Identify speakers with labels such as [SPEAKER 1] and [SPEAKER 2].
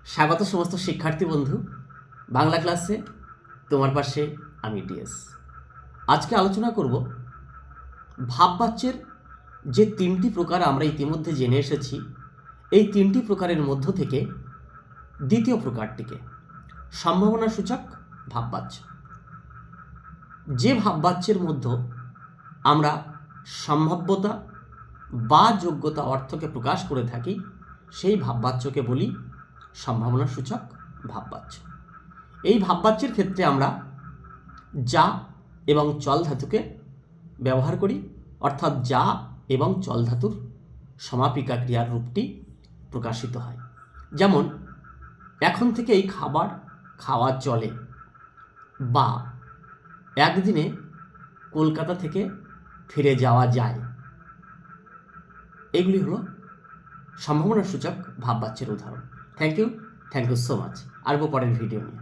[SPEAKER 1] স্বাগত সমস্ত শিক্ষার্থী বন্ধু। বাংলা ক্লাসে তোমার পাশে আমি ডিএস। আজকে আলোচনা করব ভাববাচ্যের যে তিনটি প্রকার আমরা ইতিমধ্যে জেনে এসেছি, এই তিনটি প্রকারের মধ্য থেকে দ্বিতীয় প্রকারটিকে সম্ভাবনাসূচক ভাববাচ্য। যে ভাববাচ্যের মধ্যে আমরা সম্ভাব্যতা বা যোগ্যতা অর্থকে প্রকাশ করে থাকি, সেই ভাববাচ্যকে বলি সম্ভাবনাসূচক ভাববাচ্য। এই ভাববাচ্যের ক্ষেত্রে আমরা যা এবং চল ধাতুকে ব্যবহার করি, অর্থাৎ যা এবং চল ধাতুর সমাপিকা ক্রিয়ার রূপটি প্রকাশিত হয়। যেমন এখন থেকে এই খাবার খাওয়া চলে, বা একদিনে কলকাতা থেকে ফিরে যাওয়া যায়। এগুলি হলো সম্ভাবনাসূচক ভাববাচ্যের উদাহরণ। Thank you so much. আসবো পরের ভিডিও নিয়ে।